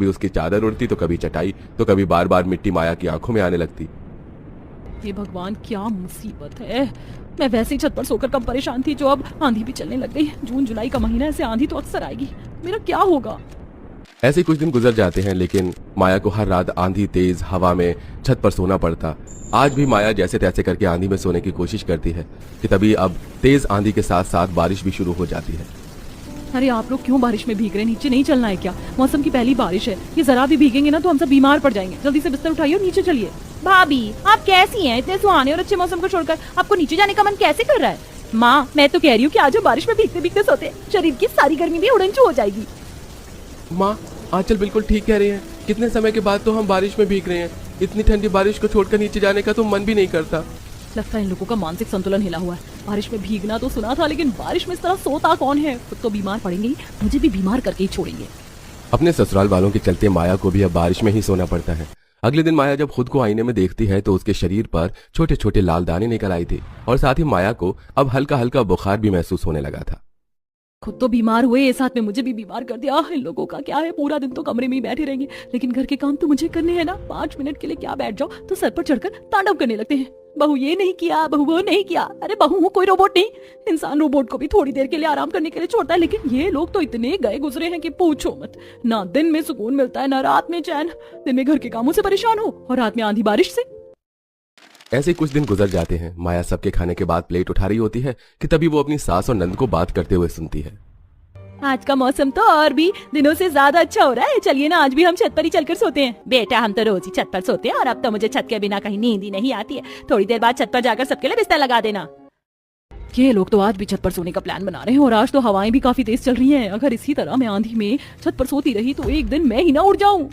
कभी उसकी चादर उड़ती तो कभी चटाई, तो कभी बार बार मिट्टी माया की आंखों में आने लगती। हे भगवान, क्या मुसीबत है। मैं वैसे ही छत पर सोकर कम परेशान थी, जो अब आंधी भी चलने लग गई। जून जुलाई का महीना, ऐसे आंधी तो अक्सर आएगी। मेरा क्या होगा। ऐसे कुछ दिन गुजर जाते हैं, लेकिन माया को हर रात आंधी तेज हवा में छत पर सोना पड़ता। आज भी माया जैसे तैसे करके आंधी में सोने की कोशिश करती है कि तभी अब तेज आंधी के साथ साथ बारिश भी शुरू हो जाती है। अरे आप लोग क्यों बारिश में भीग रहे हैं? नीचे नहीं चलना है क्या? मौसम की पहली बारिश है, ये जरा भी भीगेंगे ना तो हम सब बीमार पड़ जाएंगे। जल्दी से बिस्तर उठाइए और नीचे चलिए। भाभी आप कैसी हैं? इतने सुहाने और अच्छे मौसम को छोड़कर आपको नीचे जाने का मन कैसे कर रहा है? माँ मैं तो कह रही हूँ कि आज हम बारिश में भीगते भीगते सोते, शरीर की सारी गर्मी भी उड़नचू हो जाएगी। माँ आंचल बिल्कुल ठीक कह रही है। कितने समय के बाद तो हम बारिश में भीग रहे हैं। इतनी ठंडी बारिश को छोड़कर नीचे जाने का तो मन भी नहीं करता। लगता है इन लोगों का मानसिक संतुलन हिला हुआ है। बारिश में भीगना तो सुना था, लेकिन बारिश में इस तरह सोता कौन है? खुद तो बीमार पड़ेंगे ही, मुझे भी बीमार करके ही छोड़ेंगे। अपने ससुराल वालों के चलते माया को भी अब बारिश में ही सोना पड़ता है। अगले दिन माया जब खुद को आईने में देखती है तो उसके शरीर पर छोटे छोटे लाल दाने निकल आई थी और साथ ही माया को अब हल्का हल्का बुखार भी महसूस होने लगा था। खुद तो बीमार हुए, साथ में मुझे भी बीमार कर दिया। इन लोगों का क्या है, पूरा दिन तो कमरे में ही बैठे रहेंगे, लेकिन घर के काम तो मुझे करने हैं ना। 5 मिनट के लिए क्या बैठ जाओ तो सर पर चढ़कर तांडव करने लगते हैं। बहू ये नहीं किया, बहू वो नहीं किया। अरे बहू हूँ, कोई रोबोट नहीं। इंसान रोबोट को भी थोड़ी देर के लिए आराम करने के लिए छोड़ता है, लेकिन ये लोग तो इतने गए गुजरे हैं कि पूछो मत। ना दिन में सुकून मिलता है, ना रात में चैन। दिन में घर के कामों से परेशान हो और रात में आंधी बारिश से। ऐसे कुछ दिन गुजर जाते हैं। माया सबके खाने के बाद प्लेट उठा रही होती है कि तभी वो अपनी सास और नंद को बात करते हुए सुनती है। आज का मौसम तो और भी दिनों से ज्यादा अच्छा हो रहा है। चलिए ना आज भी हम छत पर ही चलकर सोते हैं। बेटा हम तो रोज ही छत पर सोते हैं और अब तो मुझे छत के बिना कहीं नींद ही नहीं आती है। थोड़ी देर बाद छत पर जाकर सबके लिए बिस्तर लगा देना। ये लोग तो आज भी छत पर सोने का प्लान बना रहे हैं और आज तो हवाएं भी काफी तेज चल रही हैं। अगर इसी तरह मैं आंधी में छत पर सोती रही तो एक दिन मैं ही ना उड़ जाऊं।